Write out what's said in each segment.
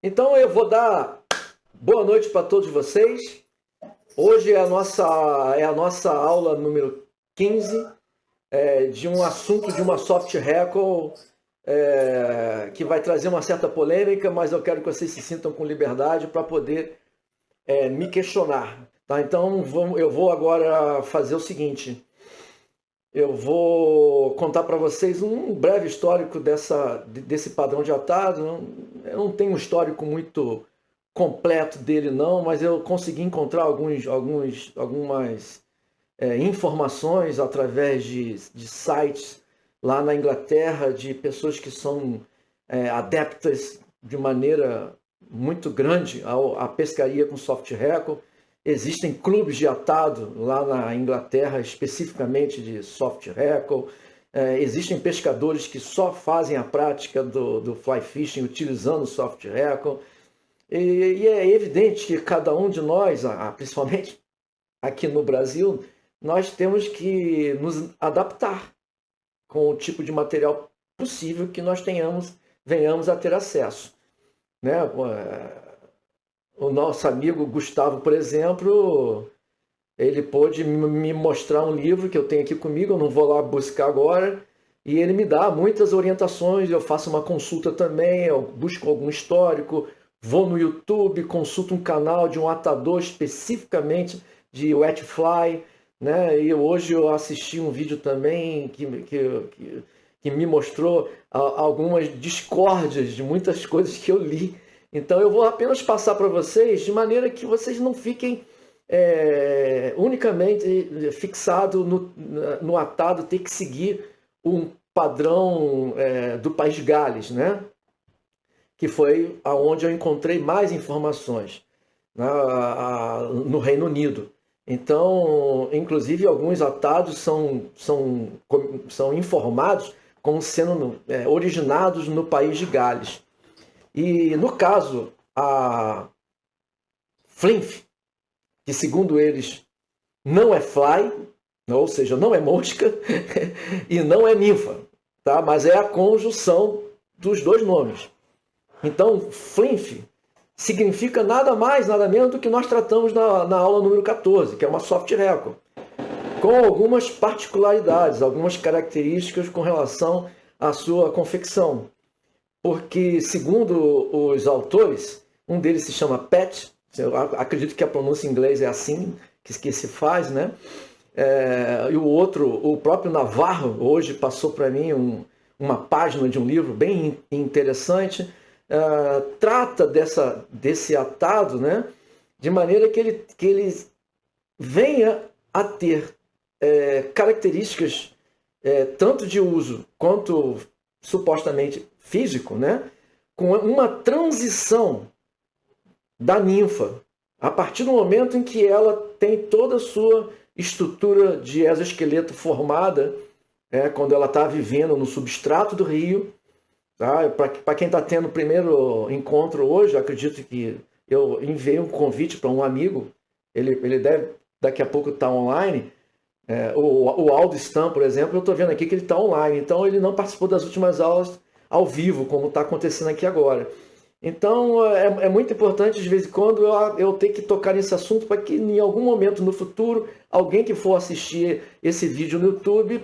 Então eu vou dar boa noite para todos vocês. Hoje é a nossa aula número 15 de um assunto de uma soft record que vai trazer uma certa polêmica, mas eu quero que vocês se sintam com liberdade para poder me questionar. Tá? Então eu vou agora fazer o seguinte. Eu vou contar para vocês um breve histórico desse padrão de atado. Eu não tenho um histórico muito completo dele não, mas eu consegui encontrar algumas informações através de sites lá na Inglaterra, de pessoas que são adeptas de maneira muito grande à pescaria com soft record. Existem clubes de atado lá na Inglaterra, especificamente de soft record. Existem pescadores que só fazem a prática do fly fishing utilizando soft record. E é evidente que cada um de nós, principalmente aqui no Brasil, nós temos que nos adaptar com o tipo de material possível que nós venhamos a ter acesso. Né? O nosso amigo Gustavo, por exemplo, ele pôde me mostrar um livro que eu tenho aqui comigo, eu não vou lá buscar agora, e ele me dá muitas orientações, eu faço uma consulta também, eu busco algum histórico, vou no YouTube, consulto um canal de um atador especificamente de wetfly, né? E hoje eu assisti um vídeo também que me mostrou algumas discórdias de muitas coisas que eu li. Então eu vou apenas passar para vocês de maneira que vocês não fiquem unicamente fixados no atado, ter que seguir um padrão do País de Gales, né? Que foi aonde eu encontrei mais informações, né? No Reino Unido. Então, inclusive, alguns atados são informados como sendo originados no País de Gales. E, no caso, a Flinth, que segundo eles não é fly, ou seja, não é mosca, e não é ninfa, tá? Mas é a conjunção dos dois nomes. Então, Flinth significa nada mais, nada menos do que nós tratamos na aula número 14, que é uma soft record, com algumas particularidades, algumas características com relação à sua confecção. Porque, segundo os autores, um deles se chama Pat, eu acredito que a pronúncia em inglês é assim que se faz, né? E o outro, o próprio Navarro, hoje passou para mim uma página de um livro bem interessante, trata desse atado, né? De maneira que ele venha a ter características tanto de uso quanto supostamente físico, né? Com uma transição da ninfa, a partir do momento em que ela tem toda a sua estrutura de exoesqueleto formada, quando ela está vivendo no substrato do rio. Tá? Para quem está tendo o primeiro encontro hoje, acredito que eu enviei um convite para um amigo, ele deve daqui a pouco estar online. O Aldo Stam, por exemplo, eu estou vendo aqui que ele está online, então ele não participou das últimas aulas ao vivo, como está acontecendo aqui agora. Então é muito importante, de vez em quando, eu ter que tocar nesse assunto para que em algum momento no futuro, alguém que for assistir esse vídeo no YouTube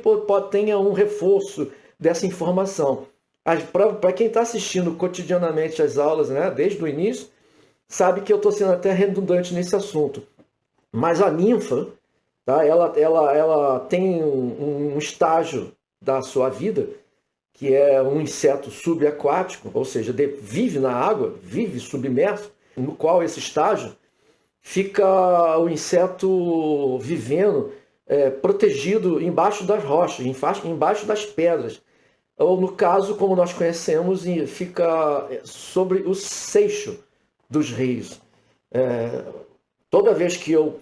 tenha um reforço dessa informação. Para quem está assistindo cotidianamente as aulas, né, desde o início, sabe que eu estou sendo até redundante nesse assunto. Mas a ninfa, tá, ela tem um estágio da sua vida que é um inseto subaquático, ou seja, vive na água, vive submerso, no qual esse estágio fica o inseto vivendo protegido embaixo das rochas, embaixo das pedras. Ou, no caso, como nós conhecemos, fica sobre o seixo dos rios. Toda vez que eu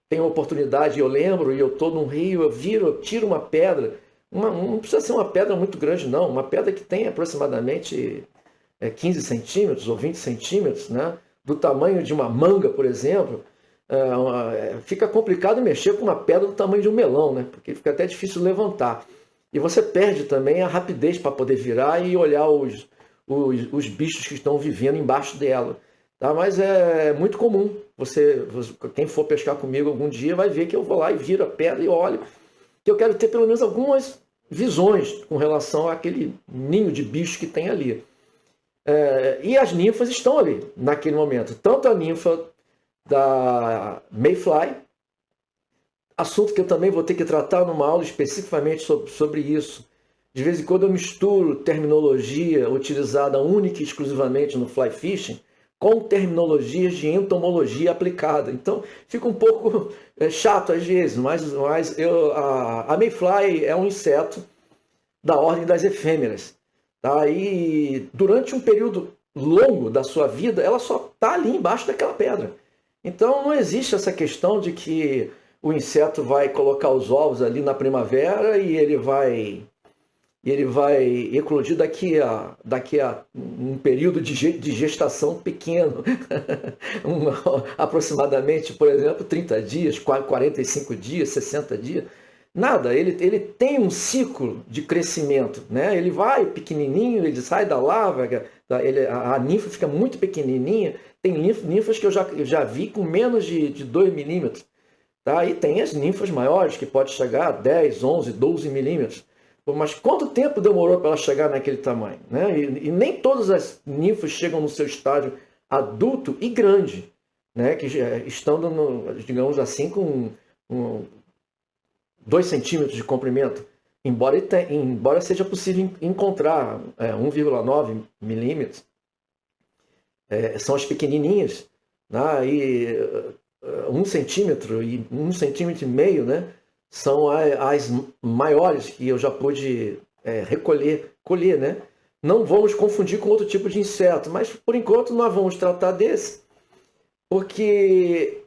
tenho oportunidade, eu lembro, e eu estou num rio, eu tiro uma pedra. Não precisa ser uma pedra muito grande, não. Uma pedra que tem aproximadamente 15 centímetros ou 20 centímetros, né? Do tamanho de uma manga, por exemplo. Fica complicado mexer com uma pedra do tamanho de um melão, né? Porque fica até difícil levantar. E você perde também a rapidez para poder virar e olhar os bichos que estão vivendo embaixo dela. Tá? Mas é muito comum. Quem for pescar comigo algum dia vai ver que eu vou lá e viro a pedra e olho. Que eu quero ter pelo menos algumas visões com relação àquele ninho de bicho que tem ali. E as ninfas estão ali naquele momento. Tanto a ninfa da Mayfly, assunto que eu também vou ter que tratar numa aula especificamente sobre isso. De vez em quando eu misturo terminologia utilizada única e exclusivamente no fly fishing com terminologias de entomologia aplicada. Então fica um pouco chato às vezes, mas a Mayfly é um inseto da ordem das efêmeras. Tá? E durante um período longo da sua vida, ela só está ali embaixo daquela pedra. Então não existe essa questão de que o inseto vai colocar os ovos ali na primavera e ele vai eclodir daqui a um período de gestação pequeno, aproximadamente, por exemplo, 30 dias, 45 dias, 60 dias. Nada, ele tem um ciclo de crescimento, né? Ele vai pequenininho, ele sai da lava, a ninfa fica muito pequenininha. Tem ninfas que eu já vi com menos de 2 milímetros. Tá? E tem as ninfas maiores, que pode chegar a 10, 11, 12 milímetros. Mas quanto tempo demorou para ela chegar naquele tamanho? Né? E nem todas as ninfas chegam no seu estágio adulto e grande, né? Que estando, digamos assim, com 2 centímetros de comprimento. Embora seja possível encontrar 1,9 milímetros, são as pequenininhas, né? E 1 centímetro e 1,5 centímetros, né? São as maiores que eu já pude colher, né? Não vamos confundir com outro tipo de inseto, mas por enquanto nós vamos tratar desse, porque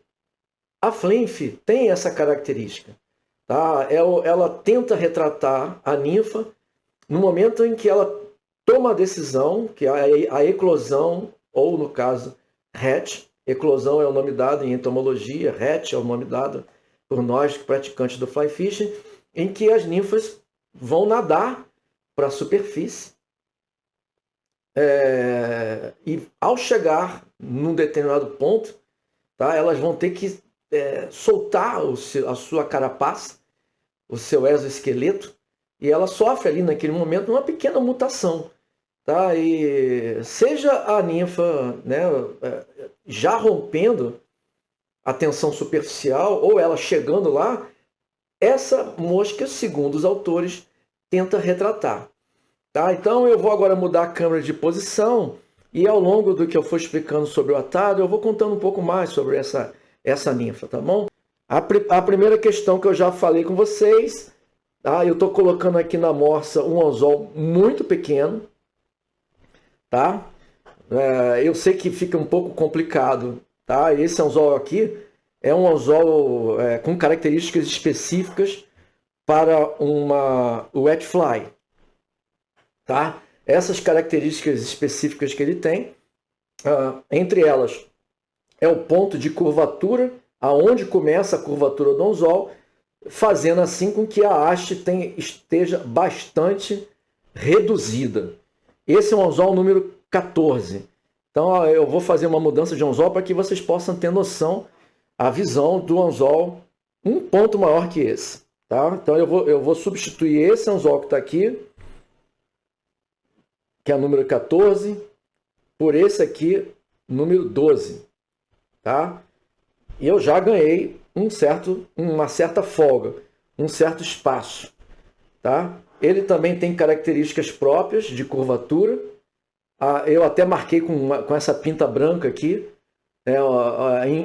a Flenf tem essa característica. Tá? Ela tenta retratar a ninfa no momento em que ela toma a decisão, que é a eclosão, ou no caso, hatch. Eclosão é o nome dado em entomologia, hatch é o nome dado por nós praticantes do fly fishing, em que as ninfas vão nadar para a superfície e ao chegar num determinado ponto, tá, elas vão ter que soltar a sua carapaça, o seu exoesqueleto, e ela sofre ali naquele momento uma pequena mutação. Tá? E seja a ninfa, né, já rompendo a tensão superficial ou ela chegando lá, essa mosca, segundo os autores, tenta retratar. Tá? Então eu vou agora mudar a câmera de posição e ao longo do que eu for explicando sobre o atado, eu vou contando um pouco mais sobre essa ninfa, tá bom? A primeira questão que eu já falei com vocês, tá? Eu estou colocando aqui na morsa um anzol muito pequeno, tá? Eu sei que fica um pouco complicado, tá? Esse anzol aqui é um anzol com características específicas para uma wet fly, tá? Essas características específicas que ele tem, entre elas é o ponto de curvatura, aonde começa a curvatura do anzol, fazendo assim com que a haste esteja bastante reduzida. Esse é o anzol número 14. Então eu vou fazer uma mudança de anzol para que vocês possam ter noção, a visão do anzol um ponto maior que esse. Tá? Então eu vou substituir esse anzol que está aqui, que é o número 14, por esse aqui, número 12. Tá? E eu já ganhei uma certa folga, um certo espaço. Tá? Ele também tem características próprias de curvatura. Eu até marquei com essa pinta branca aqui,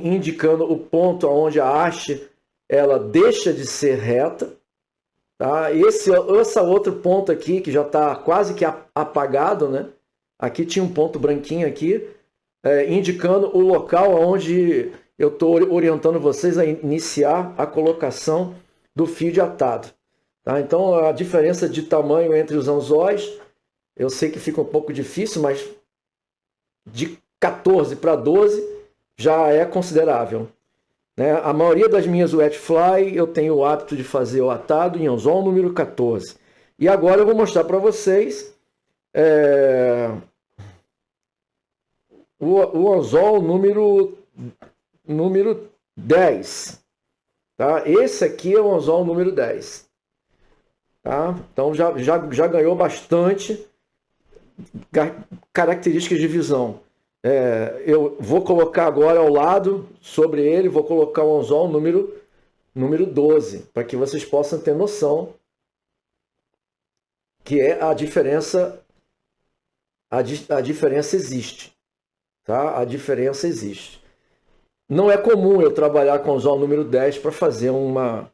indicando o ponto onde a haste ela deixa de ser reta. Tá? Esse outro ponto aqui, que já está quase que apagado, né? Aqui tinha um ponto branquinho aqui, indicando o local onde eu estou orientando vocês a iniciar a colocação do fio de atado. Tá? Então a diferença de tamanho entre os anzóis, eu sei que fica um pouco difícil, mas de 14 para 12 já é considerável. Né? A maioria das minhas wet fly eu tenho o hábito de fazer o atado em anzol número 14. E agora eu vou mostrar para vocês o anzol número 10. Tá? Esse aqui é o anzol número 10. Tá? Então já ganhou bastante características de visão. Eu vou colocar agora ao lado, sobre ele, vou colocar o anzol número 12, para que vocês possam ter noção que é a diferença. A diferença existe. Tá? A diferença existe. Não é comum eu trabalhar com o anzol número 10 para fazer uma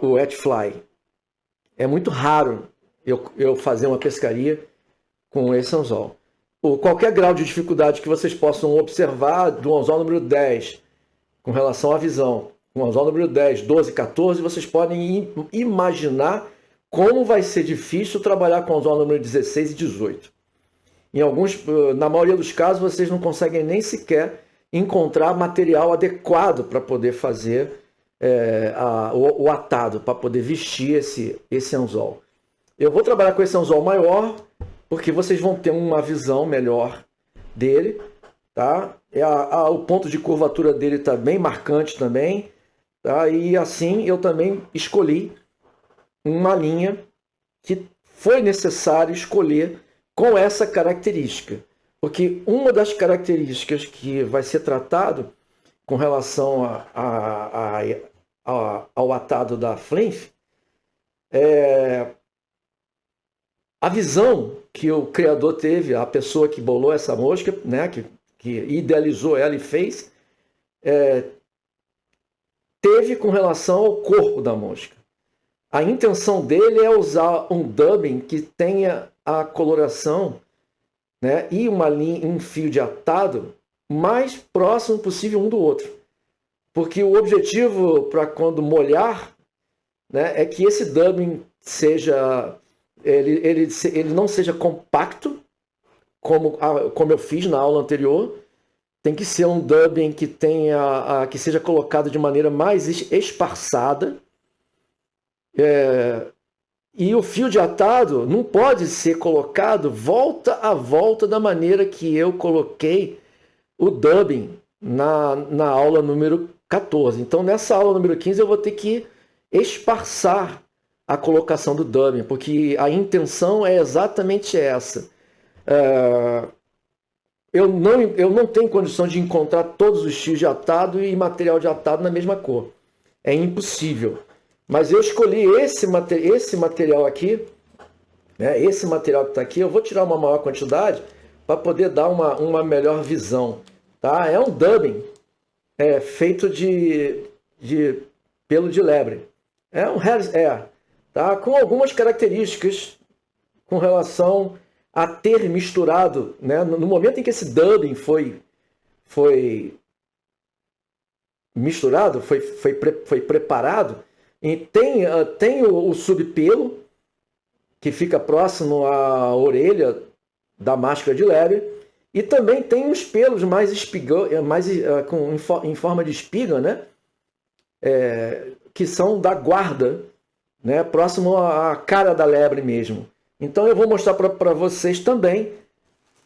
wet fly. É muito raro eu fazer uma pescaria com esse anzol. Qualquer grau de dificuldade que vocês possam observar do anzol número 10 com relação à visão, com o anzol número 10, 12, 14, vocês podem imaginar como vai ser difícil trabalhar com o anzol número 16 e 18. Na maioria dos casos, vocês não conseguem nem sequer encontrar material adequado para poder fazer o atado, para poder vestir esse anzol. Eu vou trabalhar com esse anzol maior, porque vocês vão ter uma visão melhor dele. Tá? O ponto de curvatura dele está bem marcante também. Tá? E assim eu também escolhi uma linha que foi necessário escolher com essa característica. Porque uma das características que vai ser tratado com relação ao atado da Flinf é a visão que o criador teve, a pessoa que bolou essa mosca, né, que idealizou ela e fez, teve com relação ao corpo da mosca. A intenção dele é usar um dubbing que tenha a coloração, né, e um fio de atado mais próximo possível um do outro. Porque o objetivo para quando molhar, né, é que esse dubbing seja ele não seja compacto, como eu fiz na aula anterior. Tem que ser um dubbing que que seja colocado de maneira mais esparçada. E o fio de atado não pode ser colocado volta a volta da maneira que eu coloquei o dubbing na aula número 14. Então, nessa aula número 15, eu vou ter que esparçar a colocação do dubbing, porque a intenção é exatamente essa. Eu não tenho condição de encontrar todos os fios de atado e material de atado na mesma cor. É impossível. Mas eu escolhi esse material aqui, né? Esse material que está aqui, eu vou tirar uma maior quantidade para poder dar uma melhor visão. Tá? É um dubbing feito de pelo de lebre. É um hair, tá? Com algumas características com relação a ter misturado, né? No momento em que esse dubbing foi misturado, foi preparado, e tem o subpelo que fica próximo à orelha da máscara de lebre, e também tem os pelos mais em forma de espiga, né? Que são da guarda, né? Próximo à cara da lebre mesmo. Então eu vou mostrar para vocês também.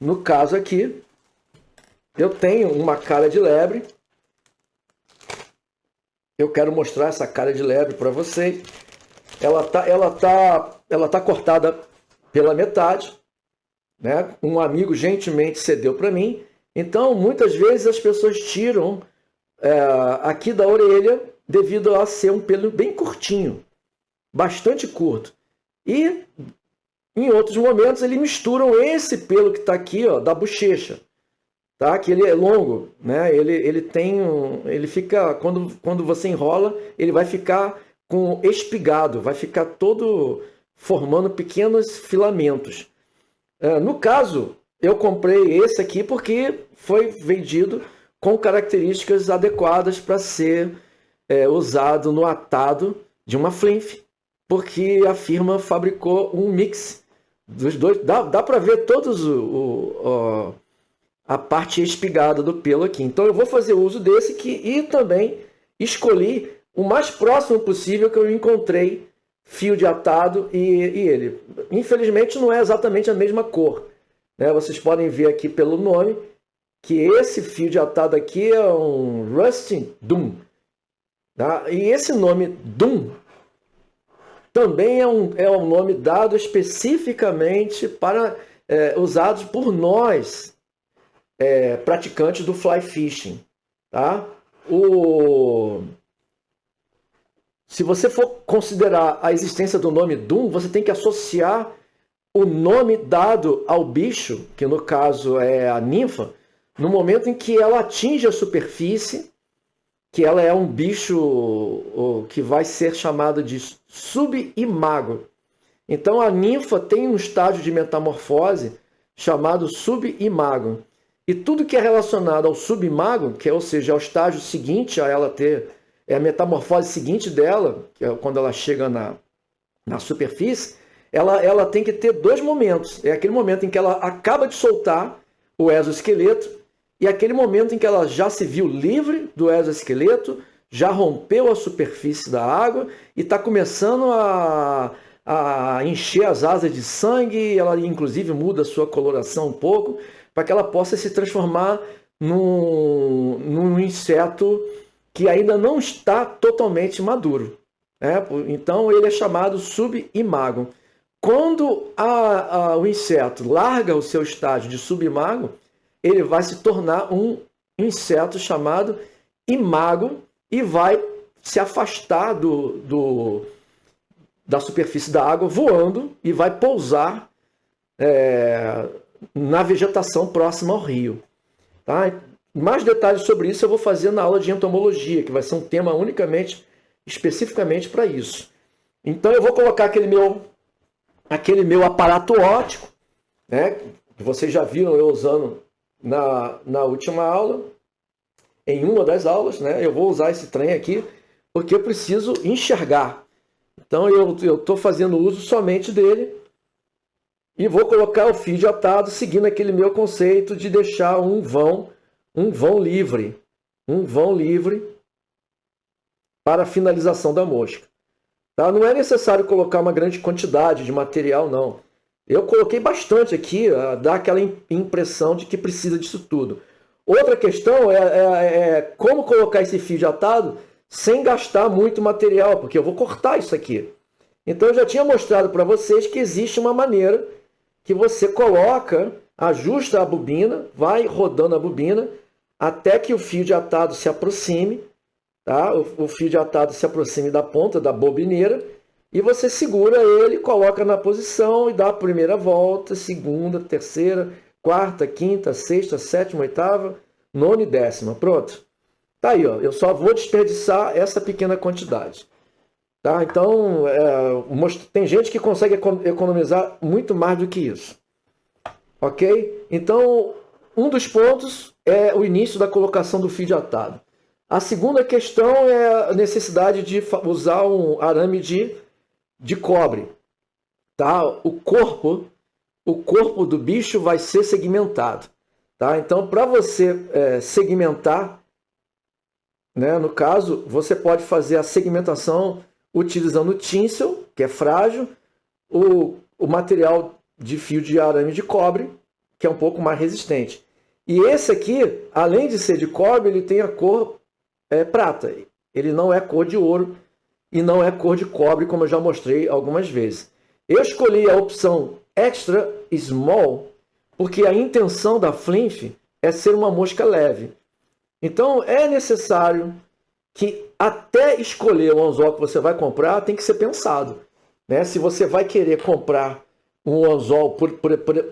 No caso aqui, eu tenho uma cara de lebre. Eu quero mostrar essa cara de lebre para vocês. Ela tá cortada pela metade, né? Um amigo gentilmente cedeu para mim. Então, muitas vezes as pessoas tiram aqui da orelha devido a ser um pelo bem curtinho, bastante curto. E em outros momentos eles misturam esse pelo que está aqui, ó, da bochecha. Tá? Que ele é longo, né? Ele fica, quando você enrola, ele vai ficar com espigado, vai ficar todo formando pequenos filamentos. No caso, eu comprei esse aqui porque foi vendido com características adequadas para ser usado no atado de uma Flinf, porque a firma fabricou um mix dos dois. Dá para ver todos a parte espigada do pelo aqui. Então eu vou fazer uso desse e também escolhi o mais próximo possível que eu encontrei fio de atado e ele. Infelizmente não é exatamente a mesma cor, né? Vocês podem ver aqui pelo nome que esse fio de atado aqui é um Rusty Doom. Tá? E esse nome Doom também é um nome dado especificamente para usados por nós, praticantes do fly fishing. Tá? Se você for considerar a existência do nome Doom, você tem que associar o nome dado ao bicho, que no caso é a ninfa, no momento em que ela atinge a superfície, que ela é um bicho que vai ser chamado de subimago. Então a ninfa tem um estágio de metamorfose chamado subimago. E tudo que é relacionado ao subimago, que é, ou seja, ao estágio seguinte a ela ter, a metamorfose seguinte dela, que é quando ela chega na superfície, ela tem que ter dois momentos. É aquele momento em que ela acaba de soltar o exoesqueleto e aquele momento em que ela já se viu livre do exoesqueleto, já rompeu a superfície da água e está começando a encher as asas de sangue. Ela inclusive muda a sua coloração um pouco para que ela possa se transformar num inseto que ainda não está totalmente maduro. Então ele é chamado subimago. Quando o inseto larga o seu estágio de subimago, ele vai se tornar um inseto chamado imago e vai se afastar da superfície da água voando e vai pousar na vegetação próxima ao rio. Tá? Mais detalhes sobre isso eu vou fazer na aula de entomologia, que vai ser um tema especificamente para isso. Então eu vou colocar aquele meu aparato óptico, né, que vocês já viram eu usando na última aula, em uma das aulas, né? Eu vou usar esse trem aqui porque eu preciso enxergar. Então eu estou fazendo uso somente dele e vou colocar o fio de atado seguindo aquele meu conceito de deixar um vão livre para a finalização da mosca. Tá? Não é necessário colocar uma grande quantidade de material, não. Eu coloquei bastante aqui, dá aquela impressão de que precisa disso tudo. Outra questão é como colocar esse fio de atado sem gastar muito material, porque eu vou cortar isso aqui. Então eu já tinha mostrado para vocês que existe uma maneira que você coloca, ajusta a bobina, vai rodando a bobina até que o fio de atado se aproxime, tá? O fio de atado se aproxime da ponta da bobineira e você segura ele, coloca na posição e dá a primeira volta, segunda, terceira, quarta, quinta, sexta, sétima, oitava, nona e décima. Pronto. Tá aí, ó. Eu só vou desperdiçar essa pequena quantidade. Tá? Então, tem gente que consegue economizar muito mais do que isso. Ok? Então, um dos pontos é o início da colocação do fio de atado. A segunda questão é a necessidade de usar um arame de cobre. Tá? O corpo do bicho vai ser segmentado. Tá? Então, para você segmentar, né, no caso, você pode fazer a segmentação utilizando o tinsel, que é frágil, o material de fio de arame de cobre, que é um pouco mais resistente. E esse aqui, além de ser de cobre, ele tem a cor prata. Ele não é cor de ouro e não é cor de cobre, como eu já mostrei algumas vezes. Eu escolhi a opção Extra Small porque a intenção da Flinf é ser uma mosca leve. Então é necessário que até escolher o anzol que você vai comprar tem que ser pensado. Né? Se você vai querer comprar um anzol,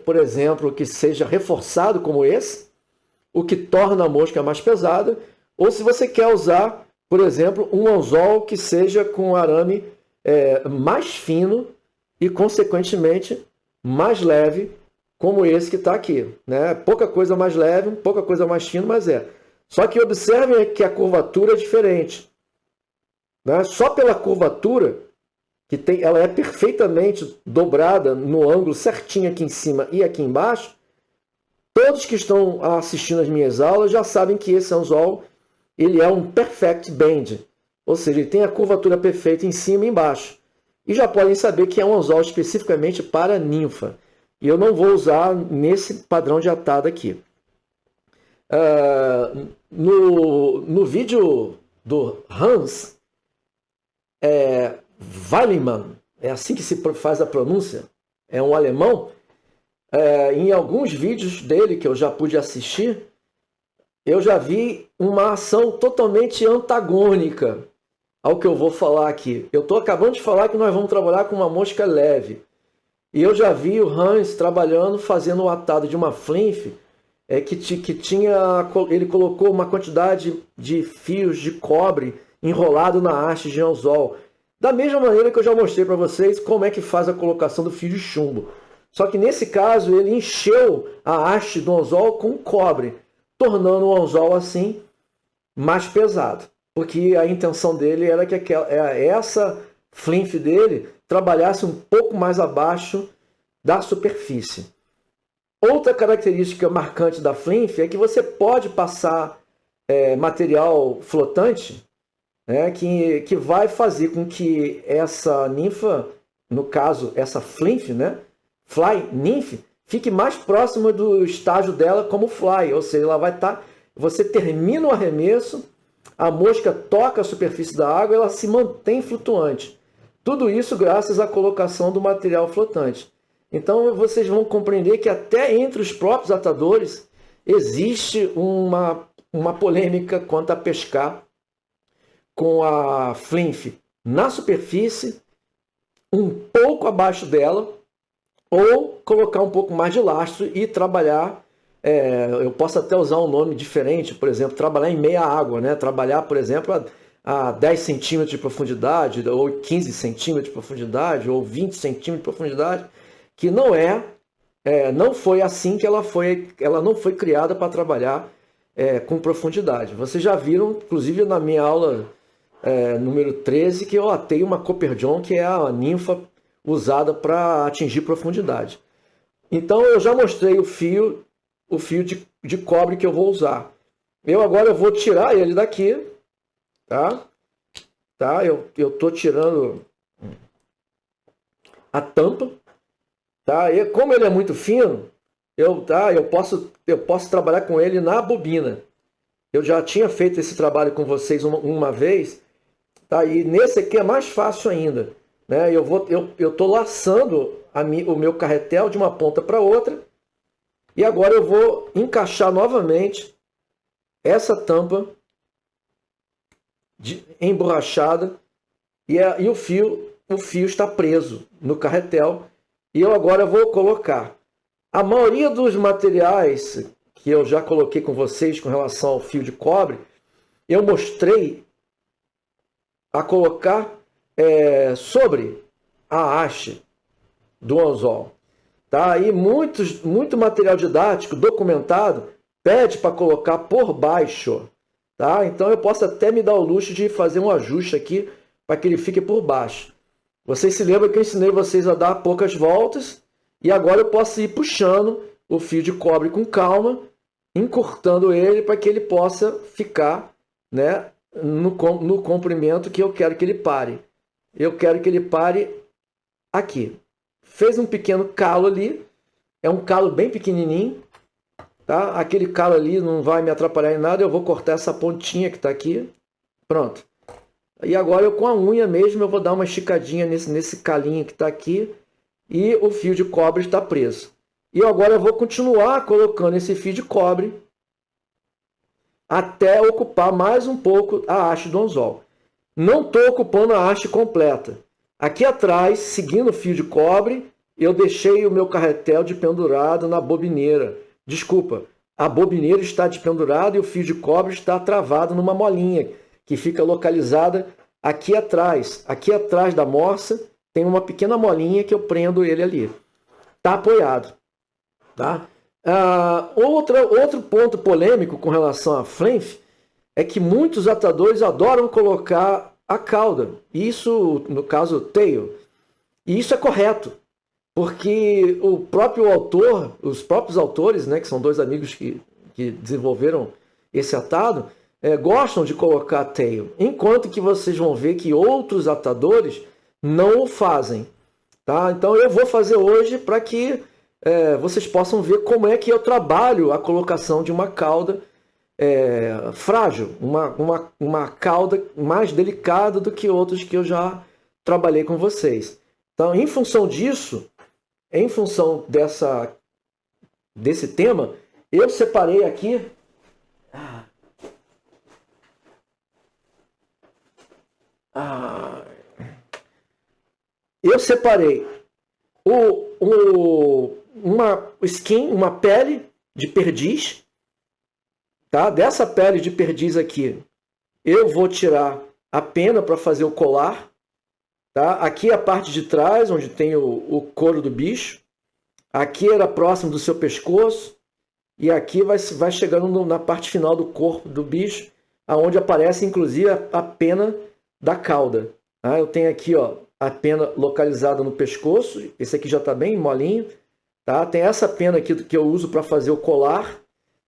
por exemplo, que seja reforçado como esse, o que torna a mosca mais pesada, ou se você quer usar, por exemplo, um anzol que seja com arame mais fino e, consequentemente, mais leve, como esse que está aqui. Né? Pouca coisa mais leve, pouca coisa mais fino, mas é. Só que observem que a curvatura é diferente. Né? Só pela curvatura, ela é perfeitamente dobrada no ângulo certinho aqui em cima e aqui embaixo, todos que estão assistindo as minhas aulas já sabem que esse anzol ele é um perfect bend, ou seja, ele tem a curvatura perfeita em cima e embaixo. E já podem saber que é um anzol especificamente para ninfa. E eu não vou usar nesse padrão de atado aqui. No vídeo do Hans Weilemann, é assim que se faz a pronúncia, é um alemão. Em alguns vídeos dele que eu já pude assistir, eu já vi uma ação totalmente antagônica ao que eu vou falar aqui. Eu estou acabando de falar que nós vamos trabalhar com uma mosca leve. E eu já vi o Hans trabalhando, fazendo o atado de uma flinf, que tinha, ele colocou uma quantidade de fios de cobre enrolado na haste de anzol. Da mesma maneira que eu já mostrei para vocês como é que faz a colocação do fio de chumbo. Só que nesse caso ele encheu a haste do anzol com cobre, tornando o anzol assim mais pesado. Porque a intenção dele era que essa flinf dele trabalhasse um pouco mais abaixo da superfície. Outra característica marcante da flinf é que você pode passar material flotante, né, que vai fazer com que essa ninfa, no caso essa flinf, né, fly nymph, fique mais próxima do estágio dela como fly, ou seja, ela vai estar, você termina o arremesso, a mosca toca a superfície da água, ela se mantém flutuante. Tudo isso graças à colocação do material flotante. Então vocês vão compreender que até entre os próprios atadores existe uma polêmica quanto a pescar com a flinf na superfície, um pouco abaixo dela, ou colocar um pouco mais de lastro e trabalhar, eu posso até usar um nome diferente, por exemplo, trabalhar em meia água, né? Trabalhar, por exemplo, a 10 centímetros de profundidade, ou 15 centímetros de profundidade, ou 20 centímetros de profundidade, que não foi assim que ela não foi criada para trabalhar com profundidade. Vocês já viram, inclusive na minha aula número 13, que eu atei uma Copper John, que é a ninfa usada para atingir profundidade. Então eu já mostrei o fio de cobre que eu vou usar. Agora eu vou tirar ele daqui, tá? Eu estou tirando a tampa, tá? E como ele é muito fino, eu posso trabalhar com ele na bobina. Eu já tinha feito esse trabalho com vocês uma vez, tá? E nesse aqui é mais fácil ainda, né? Eu estou laçando o meu carretel de uma ponta para outra, e agora eu vou encaixar novamente essa tampa emborrachada, e o fio está preso no carretel, e eu agora vou colocar. A maioria dos materiais que eu já coloquei com vocês com relação ao fio de cobre, eu mostrei a colocar sobre a haste do anzol. Tá? E muito material didático documentado pede para colocar por baixo. Tá? Então eu posso até me dar o luxo de fazer um ajuste aqui para que ele fique por baixo. Vocês se lembram que eu ensinei vocês a dar poucas voltas, e agora eu posso ir puxando o fio de cobre com calma, encurtando ele para que ele possa ficar, né, no comprimento que eu quero que ele pare. Eu quero que ele pare aqui. Fez um pequeno calo ali, é um calo bem pequenininho, tá? Aquele calo ali não vai me atrapalhar em nada, eu vou cortar essa pontinha que está aqui, pronto. E agora eu com a unha mesmo eu vou dar uma esticadinha nesse calinho que está aqui, e o fio de cobre está preso. E agora eu vou continuar colocando esse fio de cobre até ocupar mais um pouco a haste do anzol. Não estou ocupando a haste completa. Aqui atrás, seguindo o fio de cobre, eu deixei o meu carretel de pendurado na bobineira. Desculpa, a bobineira está despendurada e o fio de cobre está travado numa molinha que fica localizada aqui atrás. Aqui atrás da morsa tem uma pequena molinha que eu prendo ele ali. Está apoiado. Tá? Outro ponto polêmico com relação à flinf é que muitos atadores adoram colocar a cauda. Isso, no caso, tail. E isso é correto, porque o próprio autor, os próprios autores, né, que são dois amigos que desenvolveram esse atado, gostam de colocar tail, enquanto que vocês vão ver que outros atadores não o fazem. Tá? Então eu vou fazer hoje para que vocês possam ver como é que eu trabalho a colocação de uma cauda frágil, uma cauda mais delicada do que outros que eu já trabalhei com vocês. Então, em função disso, em função desse tema, eu separei aqui uma pele de perdiz, tá? Dessa pele de perdiz aqui, eu vou tirar a pena para fazer o colar, tá? Aqui é a parte de trás, onde tem o couro do bicho. Aqui era próximo do seu pescoço. E aqui vai chegando na parte final do corpo do bicho, aonde aparece inclusive a pena da cauda. Tá? Eu tenho aqui, ó, a pena localizada no pescoço. Esse aqui já está bem molinho. Tá? Tem essa pena aqui que eu uso para fazer o colar.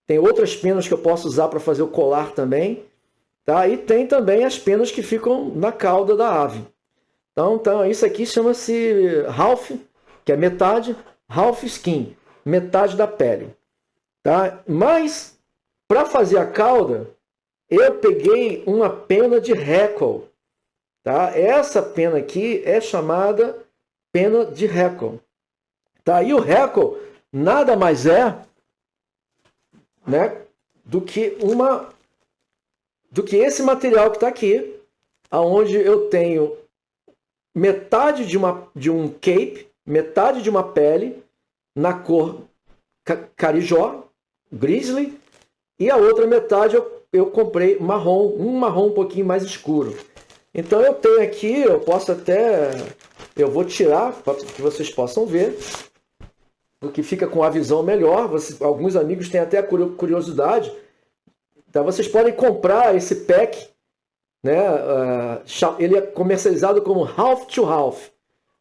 Tem outras penas que eu posso usar para fazer o colar também. Tá? E tem também as penas que ficam na cauda da ave. Então isso aqui chama-se half, que é metade, half skin, metade da pele. Tá? Mas, para fazer a cauda, eu peguei uma pena de Hackle. Tá? Essa pena aqui é chamada pena de Hackle. Tá? E o Hackle nada mais é, né, do que esse material que está aqui, onde eu tenho metade de um cape, metade de uma pele na cor carijó, grizzly, e a outra metade eu comprei marrom, um marrom um pouquinho mais escuro. Então eu tenho aqui, eu vou tirar para que vocês possam ver, o que fica com a visão melhor. Alguns amigos têm até a curiosidade, então vocês podem comprar esse pack, né? Ele é comercializado como half to half,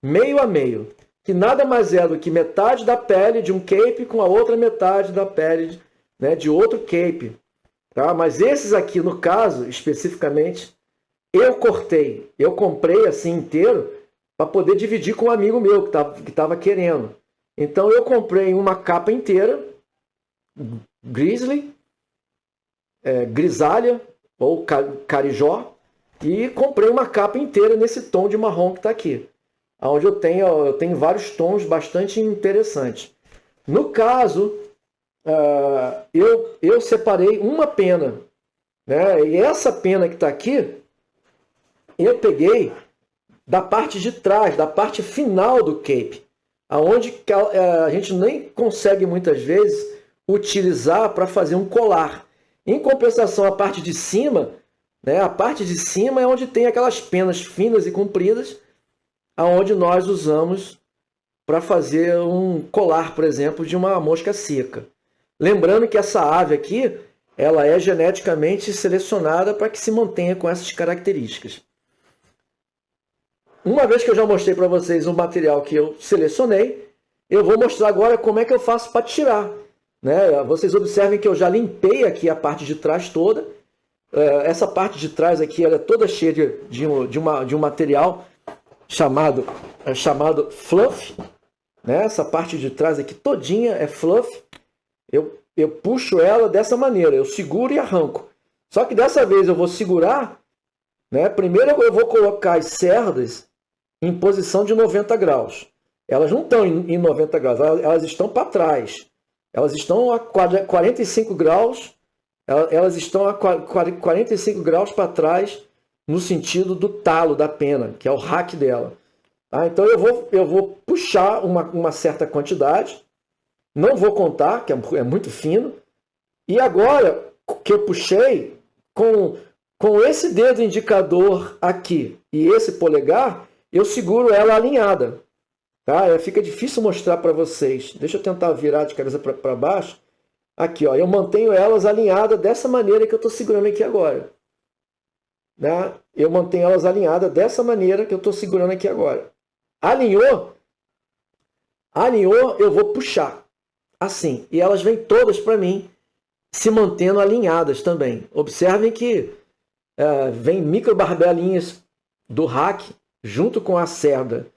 meio a meio, que nada mais é do que metade da pele de um cape com a outra metade da pele, né, de outro cape. Tá? Mas esses aqui, no caso, especificamente, eu comprei assim inteiro para poder dividir com um amigo meu que estava querendo. Então eu comprei uma capa inteira, grizzly, grisalha ou carijó, e comprei uma capa inteira nesse tom de marrom que está aqui, onde eu tenho vários tons bastante interessantes. No caso, eu separei uma pena, né? E essa pena que está aqui, eu peguei da parte de trás, da parte final do cape, aonde a gente nem consegue muitas vezes utilizar para fazer um colar. Em compensação, a parte de cima, né? A parte de cima é onde tem aquelas penas finas e compridas, aonde nós usamos para fazer um colar, por exemplo, de uma mosca seca. Lembrando que essa ave aqui, ela é geneticamente selecionada para que se mantenha com essas características. Uma vez que eu já mostrei para vocês o material que eu selecionei, eu vou mostrar agora como é que eu faço para tirar. Né? Vocês observem que eu já limpei aqui a parte de trás toda. Essa parte de trás aqui, ela é toda cheia de um material chamado fluff. Né? Essa parte de trás aqui todinha é fluff. Eu puxo ela dessa maneira, eu seguro e arranco. Só que dessa vez eu vou segurar, né? Primeiro eu vou colocar as cerdas em posição de 90 graus. Elas não estão em 90 graus, elas estão para trás. Elas estão a 45 graus, elas estão a 45 graus para trás no sentido do talo da pena, que é o rack dela. Tá? Então eu vou puxar uma certa quantidade, não vou contar, que é muito fino, e agora que eu puxei, com esse dedo indicador aqui e esse polegar, eu seguro ela alinhada. Tá? Fica difícil mostrar para vocês. Deixa eu tentar virar de cabeça para baixo. Aqui, ó, eu mantenho elas alinhadas dessa maneira que eu estou segurando aqui agora. Né? Eu mantenho elas alinhadas dessa maneira que eu estou segurando aqui agora. Alinhou, eu vou puxar. Assim. E elas vêm todas para mim se mantendo alinhadas também. Observem que vem micro barbelinhas do rack junto com a cerda,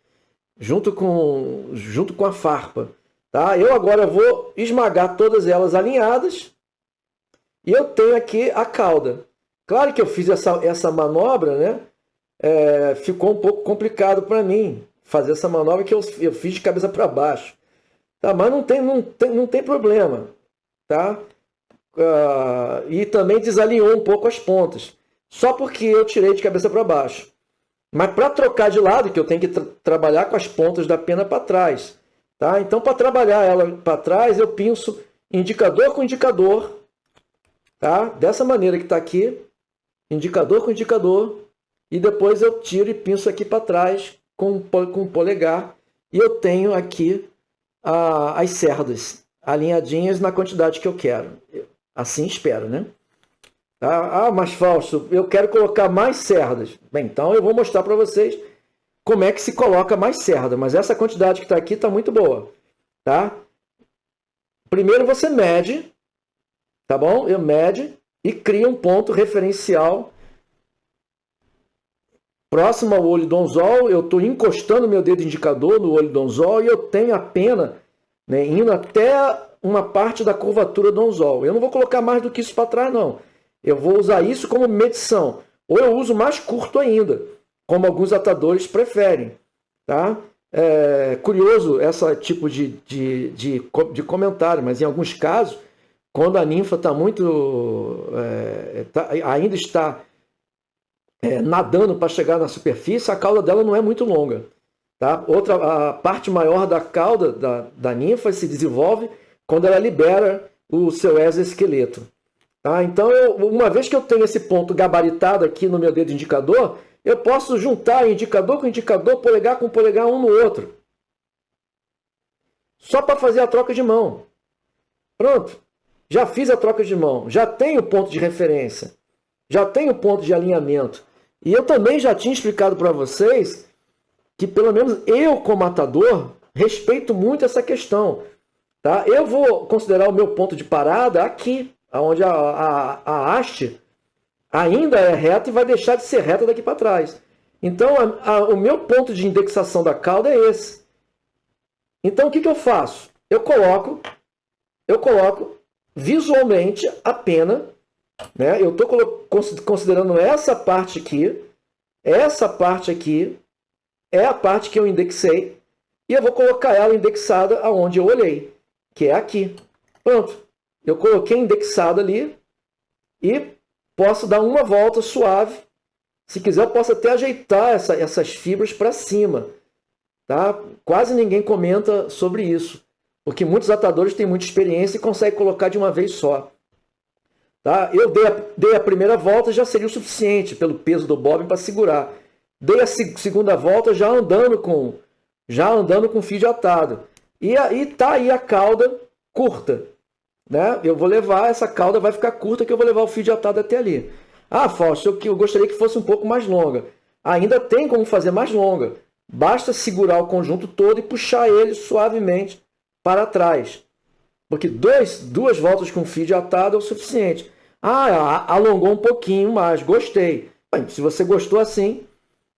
junto com a farpa. Tá? Eu agora vou esmagar todas elas alinhadas e eu tenho aqui a cauda. Claro que eu fiz essa manobra, né? Ficou um pouco complicado para mim fazer essa manobra que eu fiz de cabeça para baixo. Tá, mas não tem problema. Tá? E também desalinhou um pouco as pontas. Só porque eu tirei de cabeça para baixo. Mas para trocar de lado, que eu tenho que trabalhar com as pontas da pena para trás. Tá? Então, para trabalhar ela para trás, eu pinço indicador com indicador. Tá? Dessa maneira que está aqui. Indicador com indicador. E depois eu tiro e pinço aqui para trás com o polegar. E eu tenho aqui as cerdas alinhadinhas na quantidade que eu quero. Assim espero, né? Mas Fausto, eu quero colocar mais cerdas. Bem, então eu vou mostrar para vocês como é que se coloca mais cerda. Mas essa quantidade que está aqui está muito boa. Tá? Primeiro você mede, tá bom? Eu mede e cria um ponto referencial próximo ao olho do anzol. Eu estou encostando meu dedo indicador no olho do anzol e eu tenho a pena, né, indo até uma parte da curvatura do anzol. Eu não vou colocar mais do que isso para trás, não. Eu vou usar isso como medição. Ou eu uso mais curto ainda, como alguns atadores preferem. Tá? Curioso esse tipo de comentário, mas em alguns casos, quando a ninfa está muito... ainda está nadando para chegar na superfície, a cauda dela não é muito longa. Tá? A parte maior da cauda da ninfa se desenvolve quando ela libera o seu exoesqueleto. Tá? Então, uma vez que eu tenho esse ponto gabaritado aqui no meu dedo indicador, eu posso juntar indicador com indicador, polegar com polegar, um no outro. Só para fazer a troca de mão. Pronto. Já fiz a troca de mão. Já tenho ponto de referência. Já tenho ponto de alinhamento. E eu também já tinha explicado para vocês que, pelo menos eu, como atador, respeito muito essa questão. Tá? Eu vou considerar o meu ponto de parada aqui, onde a haste ainda é reta e vai deixar de ser reta daqui para trás. Então, o meu ponto de indexação da cauda é esse. Então, o que eu faço? Eu coloco visualmente a pena, né? Eu estou considerando essa parte aqui é a parte que eu indexei, e eu vou colocar ela indexada aonde eu olhei, que é aqui. Pronto. Eu coloquei indexado ali e posso dar uma volta suave. Se quiser, eu posso até ajeitar essas fibras para cima. Tá? Quase ninguém comenta sobre isso, porque muitos atadores têm muita experiência e conseguem colocar de uma vez só. Tá? Eu dei a primeira volta, já seria o suficiente pelo peso do bobbin para segurar. Dei a segunda volta já andando com fio de atado. E aí tá aí a cauda curta. Né? Eu vou levar, essa cauda vai ficar curta, que eu vou levar o fio de atado até ali. Fausto, eu gostaria que fosse um pouco mais longa. Ainda tem como fazer mais longa. Basta segurar o conjunto todo e puxar ele suavemente para trás. Porque duas voltas com fio de atado é o suficiente. Alongou um pouquinho mais, gostei. Bem, se você gostou assim,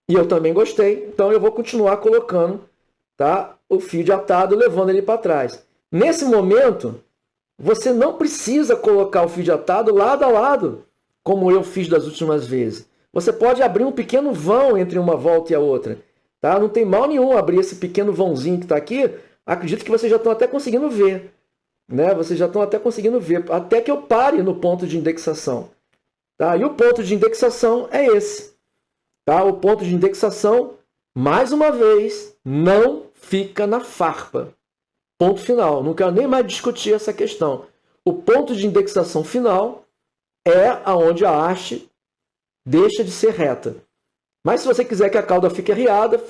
e eu também gostei, então eu vou continuar colocando, tá, o fio de atado, levando ele para trás. Nesse momento, você não precisa colocar o fio de atado lado a lado, como eu fiz das últimas vezes. Você pode abrir um pequeno vão entre uma volta e a outra. Tá? Não tem mal nenhum abrir esse pequeno vãozinho que está aqui. Acredito que vocês já estão até conseguindo ver. Né? Vocês já estão até conseguindo ver. Até que eu pare no ponto de indexação. Tá? E o ponto de indexação é esse. Tá? O ponto de indexação, mais uma vez, não fica na farpa. Ponto final. Não quero nem mais discutir essa questão. O ponto de indexação final é aonde a haste deixa de ser reta. Mas se você quiser que a cauda fique arriada,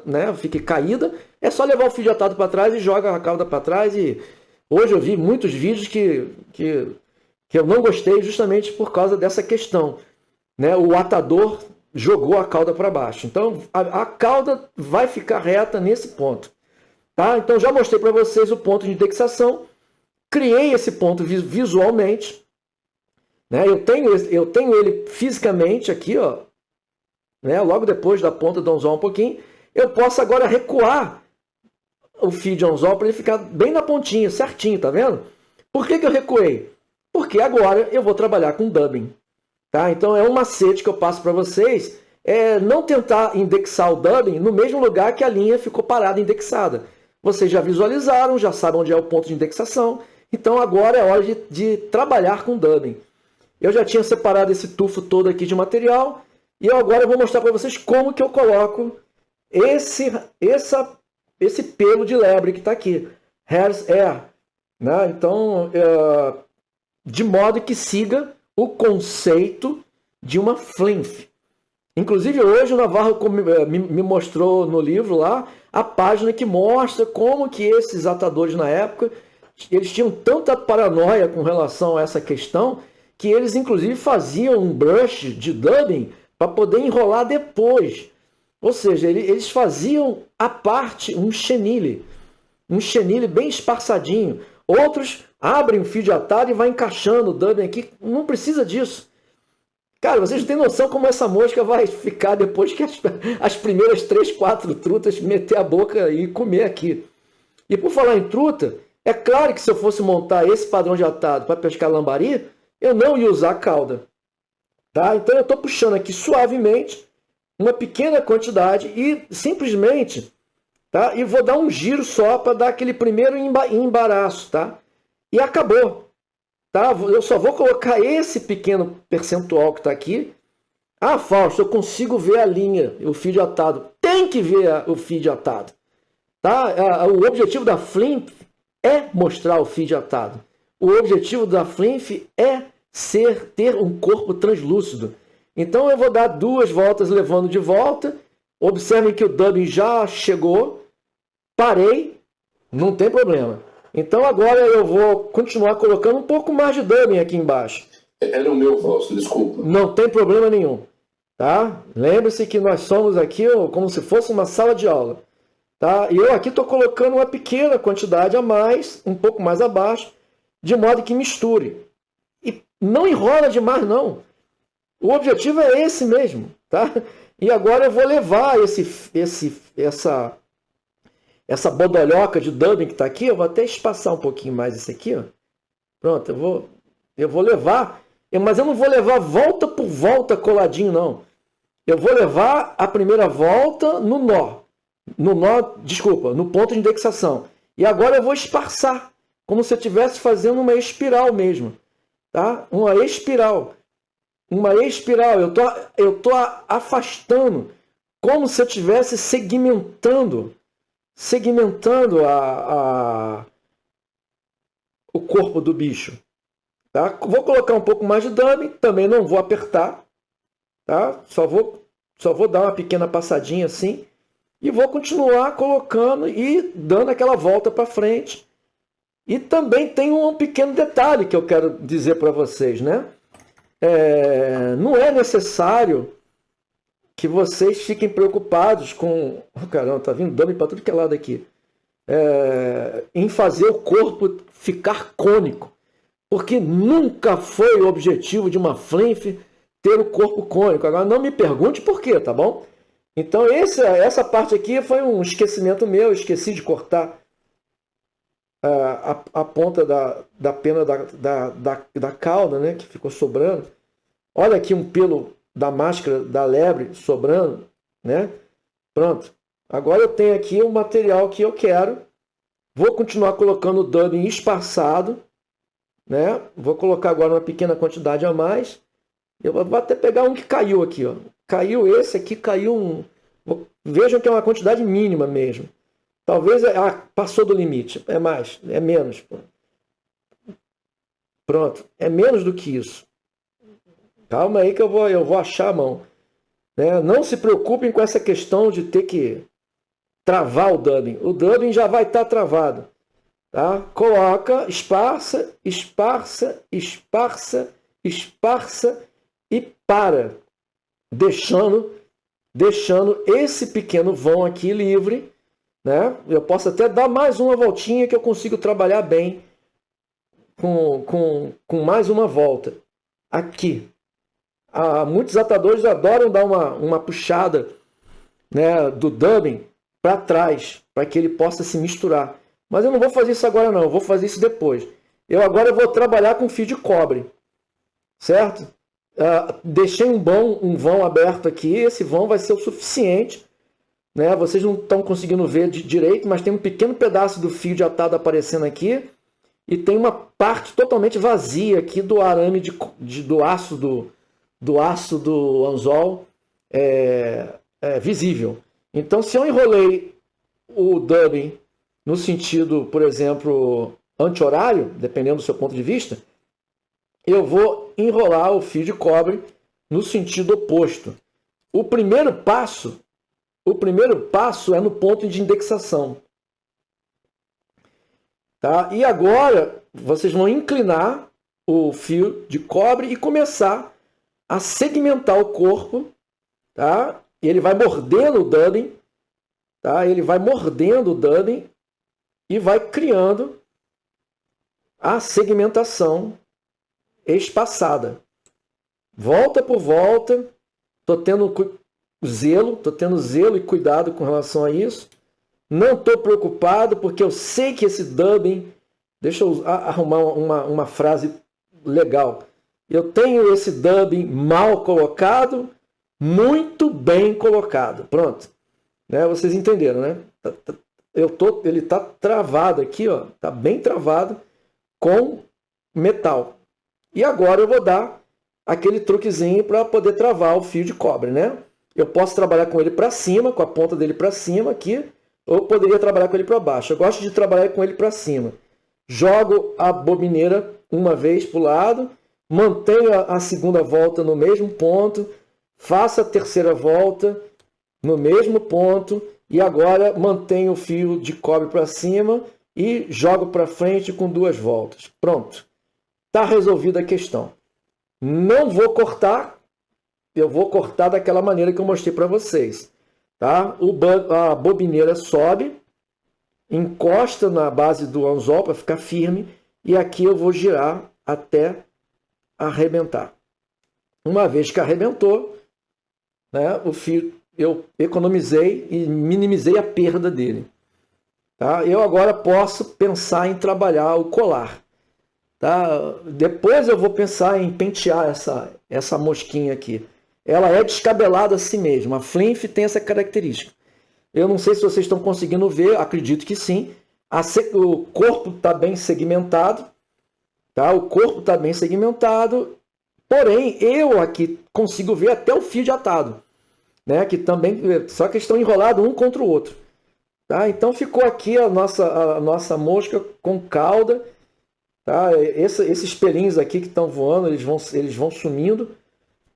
né, fique caída, é só levar o fio de atado para trás e joga a cauda para trás. E hoje eu vi muitos vídeos que eu não gostei justamente por causa dessa questão. Né? O atador jogou a cauda para baixo. Então a cauda vai ficar reta nesse ponto. Tá? Então já mostrei para vocês o ponto de indexação. Criei esse ponto visualmente. Né? Eu tenho ele fisicamente aqui, ó. Né? Logo depois da ponta do anzol um pouquinho. Eu posso agora recuar o fio de anzol para ele ficar bem na pontinha, certinho, tá vendo? Por que eu recuei? Porque agora eu vou trabalhar com dubbing. Tá? Então é um macete que eu passo para vocês, não tentar indexar o dubbing no mesmo lugar que a linha ficou parada indexada. Vocês já visualizaram, já sabem onde é o ponto de indexação, então agora é hora de trabalhar com dubbing. Eu já tinha separado esse tufo todo aqui de material, e agora eu vou mostrar para vocês como que eu coloco esse pelo de lebre que está aqui, Hair's Air. Né? Então, de modo que siga o conceito de uma flinf. Inclusive hoje o Navarro me mostrou no livro lá a página que mostra como que esses atadores na época eles tinham tanta paranoia com relação a essa questão que eles inclusive faziam um brush de dubbing para poder enrolar depois. Ou seja, eles faziam à parte um chenille bem esparçadinho. Outros abrem o fio de atado e vai encaixando o dubbing aqui. Não precisa disso. Cara, vocês não têm noção como essa mosca vai ficar depois que as primeiras 3, 4 trutas meter a boca e comer aqui. E por falar em truta, é claro que se eu fosse montar esse padrão de atado para pescar lambari, eu não ia usar cauda. Tá? Então eu estou puxando aqui suavemente uma pequena quantidade e simplesmente, tá? E vou dar um giro só para dar aquele primeiro embaraço, tá? E acabou. Tá? Eu só vou colocar esse pequeno percentual que está aqui. Ah, Fausto, eu consigo ver a linha, o fio de atado. Tem que ver o fio de atado. Tá? O objetivo da flinf é mostrar o fio de atado. O objetivo da flinf é ter um corpo translúcido. Então eu vou dar 2 voltas levando de volta. Observem que o dubbing já chegou. Parei. Não tem problema. Então agora eu vou continuar colocando um pouco mais de dubbing aqui embaixo. Era o meu, Fausto, desculpa. Não tem problema nenhum. Tá? Lembre-se que nós somos aqui como se fosse uma sala de aula. Tá? E eu aqui estou colocando uma pequena quantidade a mais, um pouco mais abaixo, de modo que misture. E não enrola demais, não. O objetivo é esse mesmo. Tá? E agora eu vou levar essa bodolhoca de dubbing que está aqui, eu vou até espaçar um pouquinho mais esse aqui. Ó. Pronto, eu vou levar, mas eu não vou levar volta por volta coladinho, não. Eu vou levar a primeira volta no ponto de indexação. E agora eu vou esparçar, como se eu estivesse fazendo uma espiral mesmo. Tá? Uma espiral. Eu tô afastando, como se eu estivesse segmentando o corpo do bicho. Tá? Vou colocar um pouco mais de dubbing, também não vou apertar. Tá? Só vou dar uma pequena passadinha assim. E vou continuar colocando e dando aquela volta para frente. E também tem um pequeno detalhe que eu quero dizer para vocês. Né? Não é necessário que vocês fiquem preocupados com... Caramba, tá vindo dubbing para tudo que é lado aqui. Em fazer o corpo ficar cônico. Porque nunca foi o objetivo de uma flinf ter o corpo cônico. Agora não me pergunte por quê, tá bom? Então essa parte aqui foi um esquecimento meu. Esqueci de cortar a ponta da pena da cauda, né, que ficou sobrando. Olha aqui um pelo da máscara da lebre sobrando, né? Pronto. Agora eu tenho aqui o material que eu quero. Vou continuar colocando o dubbing esparçado, né? Vou colocar agora uma pequena quantidade a mais. Eu vou até pegar um que caiu aqui, ó. Caiu esse aqui, caiu um. Vejam que é uma quantidade mínima mesmo. Talvez passou do limite. É mais, é menos. Pronto. É menos do que isso. Calma aí que eu vou achar a mão. Né? Não se preocupem com essa questão de ter que travar o dubbing. O dubbing já vai estar travado. Tá? Coloca, esparça, esparça, esparça, esparça e para. Deixando esse pequeno vão aqui livre. Né? Eu posso até dar mais uma voltinha que eu consigo trabalhar bem com mais uma volta. Aqui. Muitos atadores adoram dar uma puxada, né, do dubbing para trás, para que ele possa se misturar. Mas eu não vou fazer isso agora não, eu vou fazer isso depois. Eu agora vou trabalhar com fio de cobre, certo? Deixei um vão aberto aqui, esse vão vai ser o suficiente, né? Vocês não estão conseguindo ver direito, mas tem um pequeno pedaço do fio de atado aparecendo aqui e tem uma parte totalmente vazia aqui do arame do aço do anzol visível. Então, se eu enrolei o dubbing no sentido, por exemplo, anti-horário, dependendo do seu ponto de vista, eu vou enrolar o fio de cobre no sentido oposto. O primeiro passo é no ponto de indexação. Tá? E agora vocês vão inclinar o fio de cobre e começar a segmentar o corpo, tá? E ele vai mordendo o dubbing, tá? Ele vai mordendo o dubbing e vai criando a segmentação espaçada. Volta por volta, estou tendo zelo e cuidado com relação a isso. Não estou preocupado porque eu sei que esse dubbing... Deixa eu arrumar uma frase legal. Eu tenho esse dubbing mal colocado, muito bem colocado. Pronto. Né? Vocês entenderam, né? Ele está travado aqui, ó. Está bem travado com metal. E agora eu vou dar aquele truquezinho para poder travar o fio de cobre, né? Eu posso trabalhar com ele para cima, com a ponta dele para cima aqui, ou poderia trabalhar com ele para baixo. Eu gosto de trabalhar com ele para cima. Jogo a bobineira uma vez para o lado, mantenho a segunda volta no mesmo ponto, faço a terceira volta no mesmo ponto e agora mantenho o fio de cobre para cima e jogo para frente com 2 voltas. Pronto. Está resolvida a questão. Não vou cortar, eu vou cortar daquela maneira que eu mostrei para vocês. Tá? A bobineira sobe, encosta na base do anzol para ficar firme e aqui eu vou girar até arrebentar. Uma vez que arrebentou, né, o fio eu economizei e minimizei a perda dele. Tá? Eu agora posso pensar em trabalhar o colar. Tá? Depois eu vou pensar em pentear essa mosquinha aqui. Ela é descabelada assim mesmo. A Flinf tem essa característica. Eu não sei se vocês estão conseguindo ver, acredito que sim. O corpo está bem segmentado. Tá? O corpo está bem segmentado. Porém, eu aqui consigo ver até o fio de atado. Né? Que também, só que estão enrolados um contra o outro. Tá? Então ficou aqui a nossa mosca com cauda. Tá? Esses pelinhos aqui que estão voando, eles vão sumindo.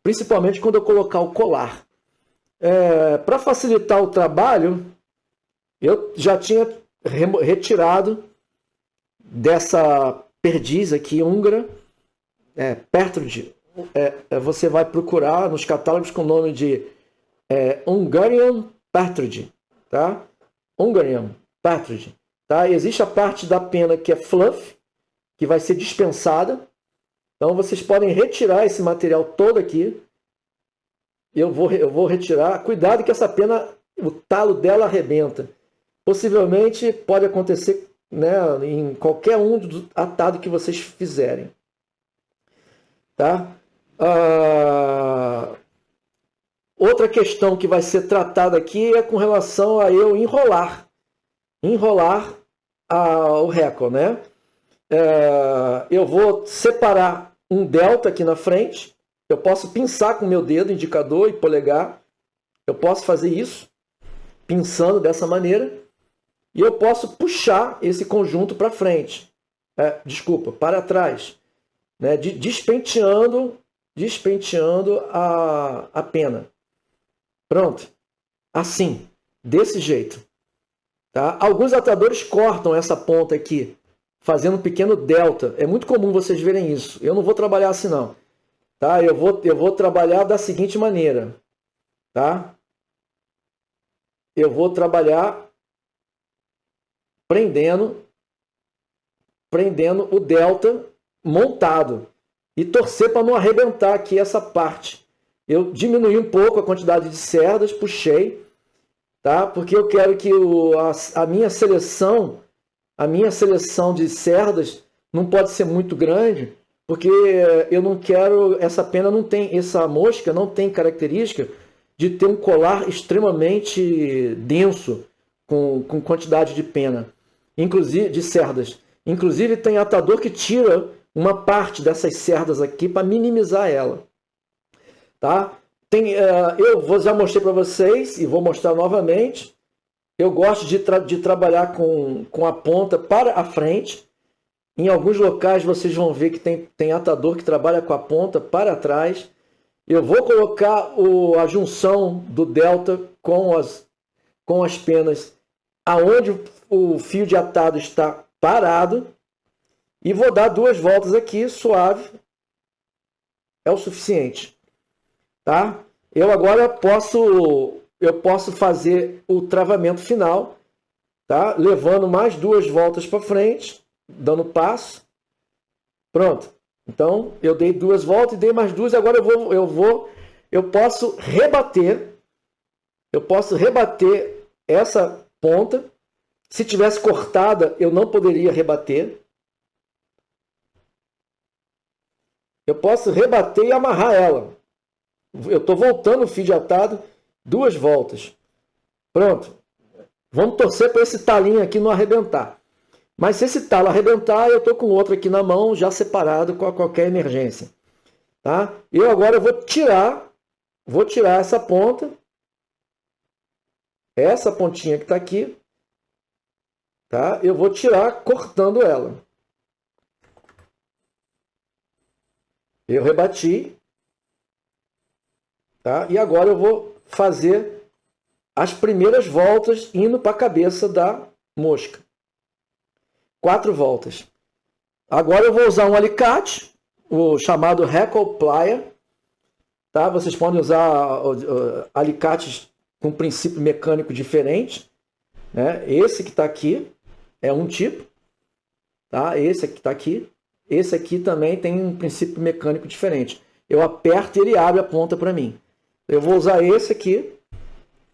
Principalmente quando eu colocar o colar. Para facilitar o trabalho, eu já tinha retirado dessa perdiz aqui húngara, Pertrud. Você vai procurar nos catálogos com o nome de Hungarian Pertrud. Tá? Hungarian Pertrud. Tá? Existe a parte da pena que é fluff, que vai ser dispensada. Então vocês podem retirar esse material todo aqui. Eu vou retirar. Cuidado que essa pena, o talo dela arrebenta. Possivelmente pode acontecer, né, em qualquer um dos atados que vocês fizerem. Tá? Outra questão que vai ser tratada aqui é com relação a eu enrolar o reco, né? Eu vou separar um delta aqui na frente. Eu posso pinçar com o meu dedo indicador e polegar. Eu posso fazer isso, pinçando dessa maneira. E eu posso puxar esse conjunto para frente. Para trás. Né? Despenteando a pena. Pronto. Assim. Desse jeito. Tá? Alguns atadores cortam essa ponta aqui, fazendo um pequeno delta. É muito comum vocês verem isso. Eu não vou trabalhar assim não. Tá? Eu vou trabalhar da seguinte maneira. Tá? Eu vou trabalhar prendendo o delta montado. E torcer para não arrebentar aqui essa parte. Eu diminuí um pouco a quantidade de cerdas, puxei. Tá? Porque eu quero que a minha seleção de cerdas não pode ser muito grande, porque eu não quero, essa mosca não tem característica de ter um colar extremamente denso, com quantidade de pena, inclusive de cerdas. Inclusive tem atador que tira uma parte dessas cerdas aqui para minimizar ela. Tá? Já mostrei para vocês e vou mostrar novamente. Eu gosto de trabalhar com a ponta para a frente. Em alguns locais vocês vão ver que tem atador que trabalha com a ponta para trás. Eu vou colocar a junção do delta com as penas aonde o fio de atado está parado. E vou dar 2 voltas aqui, suave. É o suficiente. Tá? Eu agora posso fazer o travamento final, tá? Levando mais 2 voltas para frente, dando passo. Pronto. Então, eu dei 2 voltas e dei mais 2. Agora eu posso rebater. Eu posso rebater essa ponta. Se tivesse cortada, eu não poderia rebater. Eu posso rebater e amarrar ela. Eu estou voltando o fio de atado 2 voltas. Pronto. Vamos torcer para esse talinho aqui não arrebentar. Mas se esse talo arrebentar, eu estou com outro aqui na mão, já separado com qualquer emergência. Tá? Eu agora vou tirar essa ponta. Essa pontinha que está aqui. Tá? Eu vou tirar cortando ela. Eu rebati. Tá? E agora eu vou fazer as primeiras voltas indo para a cabeça da mosca. 4 voltas. Agora eu vou usar um alicate, o chamado Hackle Plier. Tá? Vocês podem usar alicates com princípio mecânico diferente. Né? Esse que está aqui é um tipo. Tá? Esse que está aqui. Esse aqui também tem um princípio mecânico diferente. Eu aperto e ele abre a ponta para mim. Eu vou usar esse aqui.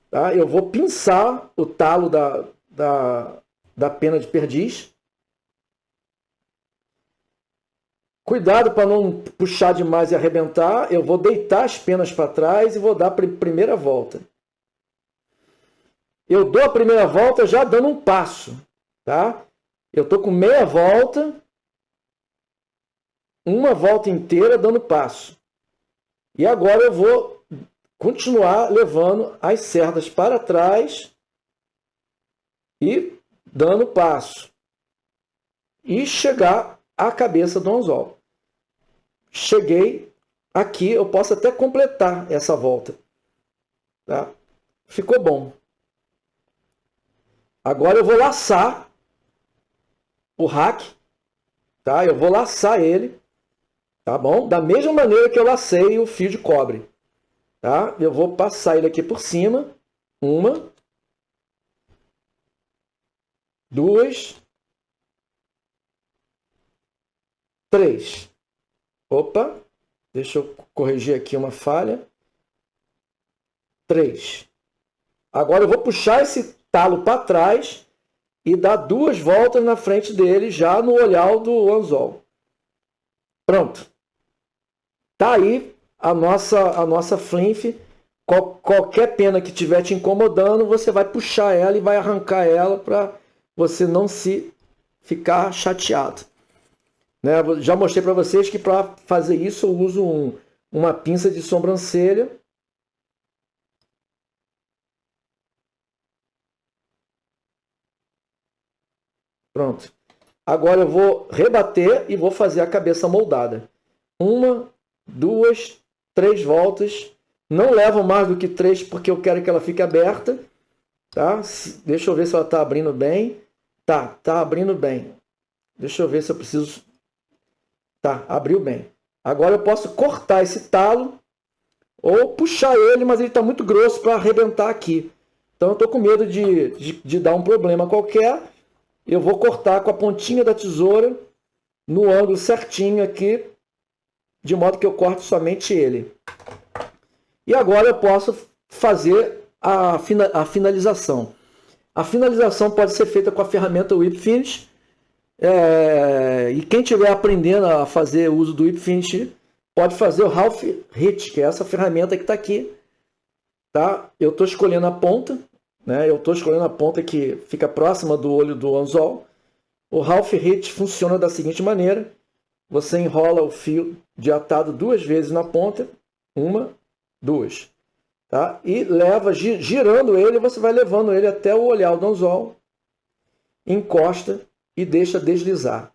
Tá? Eu vou pinçar o talo da pena de perdiz. Cuidado para não puxar demais e arrebentar. Eu vou deitar as penas para trás e vou dar a primeira volta. Eu dou a primeira volta já dando um passo. Tá? Eu estou com meia volta. Uma volta inteira dando passo. E agora eu vou continuar levando as cerdas para trás e dando passo. E chegar à cabeça do anzol. Cheguei aqui, eu posso até completar essa volta. Tá? Ficou bom. Agora eu vou laçar o hack. Tá? Eu vou laçar ele. Tá bom? Da mesma maneira que eu lacei o fio de cobre. Tá? Eu vou passar ele aqui por cima. 1, 2, 3. Opa, deixa eu corrigir aqui uma falha. 3. Agora eu vou puxar esse talo para trás e dar 2 voltas na frente dele, já no olhar do anzol. Pronto. Tá aí a nossa flinf. Qualquer pena que estiver te incomodando, você vai puxar ela e vai arrancar ela para você não se ficar chateado. Né? Já mostrei para vocês que para fazer isso eu uso uma pinça de sobrancelha. Pronto. Agora eu vou rebater e vou fazer a cabeça moldada. 1, 2, 3 voltas. Não levo mais do que 3 porque eu quero que ela fique aberta. Tá? Deixa eu ver se ela está abrindo bem. Tá abrindo bem. Deixa eu ver se eu preciso... Tá, abriu bem. Agora eu posso cortar esse talo ou puxar ele, mas ele está muito grosso para arrebentar aqui. Então eu estou com medo de dar um problema qualquer. Eu vou cortar com a pontinha da tesoura no ângulo certinho aqui, de modo que eu corte somente ele. E agora eu posso fazer a finalização. A finalização pode ser feita com a ferramenta Whip Finish, E quem estiver aprendendo a fazer uso do Whip Finish, pode fazer o Half Hitch, que é essa ferramenta que está aqui. Tá? Eu estou escolhendo a ponta, né? Eu estou escolhendo a ponta que fica próxima do olho do anzol. O Half Hitch funciona da seguinte maneira: você enrola o fio de atado 2 vezes na ponta, 1, 2, tá? E leva, girando ele, você vai levando ele até o olhar do anzol, encosta e deixa deslizar,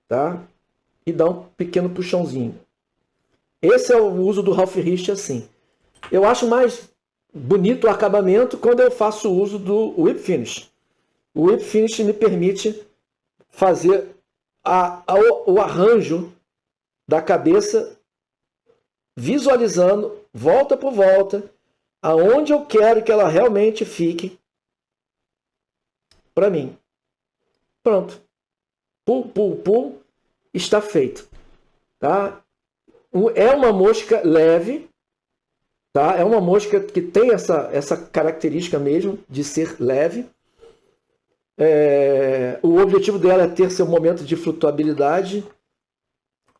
tá? E dá um pequeno puxãozinho. Esse é o uso do Half Hitch assim. Eu acho mais bonito o acabamento quando eu faço uso do Whip Finish. O Whip Finish me permite fazer o arranjo da cabeça, visualizando, volta por volta, aonde eu quero que ela realmente fique para mim. Pronto. Pum, pum, pum, está feito. Tá? É uma mosca leve, tá? É uma mosca que tem essa característica mesmo de ser leve. O objetivo dela é ter seu momento de flutuabilidade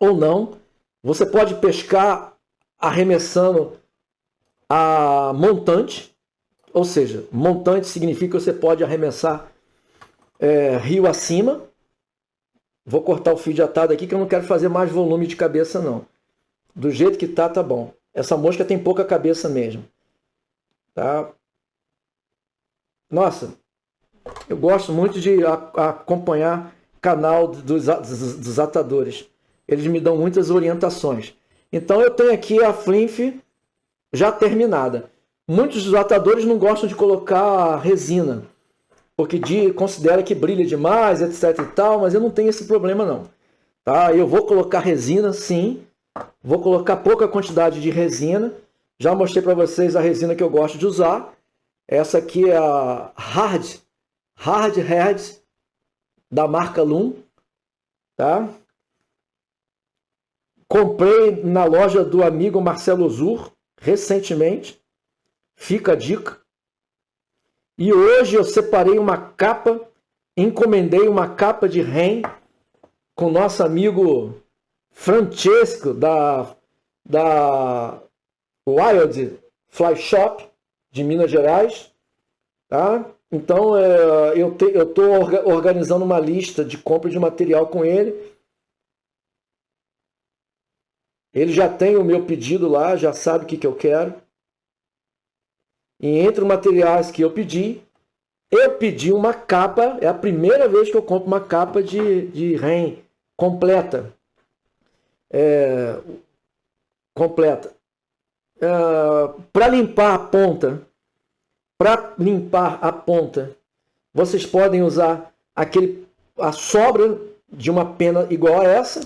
ou não. Você pode pescar arremessando a montante, ou seja, montante significa que você pode arremessar rio acima. Vou cortar o fio de atado aqui que eu não quero fazer mais volume de cabeça não. Do jeito que tá bom. Essa mosca tem pouca cabeça mesmo. Tá? Nossa, eu gosto muito de acompanhar o canal dos atadores. Eles me dão muitas orientações. Então eu tenho aqui a flinf já terminada. Muitos dos atadores não gostam de colocar resina, porque considera que brilha demais, etc e tal, mas eu não tenho esse problema não. Tá? Eu vou colocar resina, sim. Vou colocar pouca quantidade de resina. Já mostrei para vocês a resina que eu gosto de usar. Essa aqui é a Hard Head da marca Loom. Tá? Comprei na loja do amigo Marcelo Zur recentemente. Fica a dica. E hoje eu separei uma capa, encomendei uma capa de ren com nosso amigo Francesco da Wild Fly Shop de Minas Gerais, tá? Então eu estou organizando uma lista de compra de material com ele. Ele já tem o meu pedido lá, já sabe o que eu quero. E entre os materiais que eu pedi uma capa. É a primeira vez que eu compro uma capa de ren completa. Para limpar a ponta, vocês podem usar a sobra de uma pena igual a essa,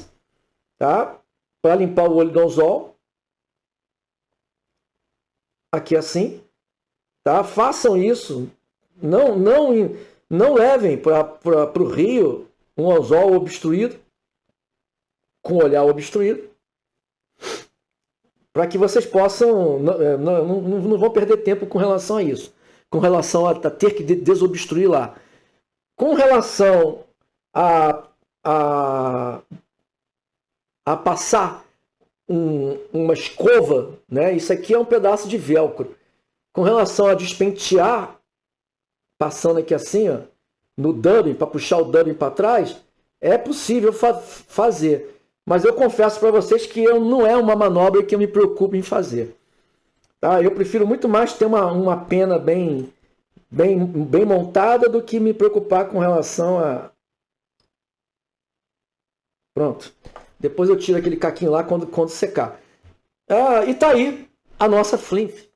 tá? Para limpar o olho do anzol, aqui assim, tá? Façam isso, não levem para o rio um anzol obstruído, com o olhar obstruído, para que vocês possam, não vão perder tempo com relação a isso, com relação a ter que desobstruir lá. Com relação a passar uma escova, né? Isso aqui é um pedaço de velcro. Com relação a despentear, passando aqui assim, ó, no dubbing, para puxar o dubbing para trás, é possível fazer. Mas eu confesso para vocês que não é uma manobra que eu me preocupo em fazer. Tá? Eu prefiro muito mais ter uma pena bem montada do que me preocupar com relação a... Pronto. Depois eu tiro aquele caquinho lá quando secar. E tá aí a nossa flinf.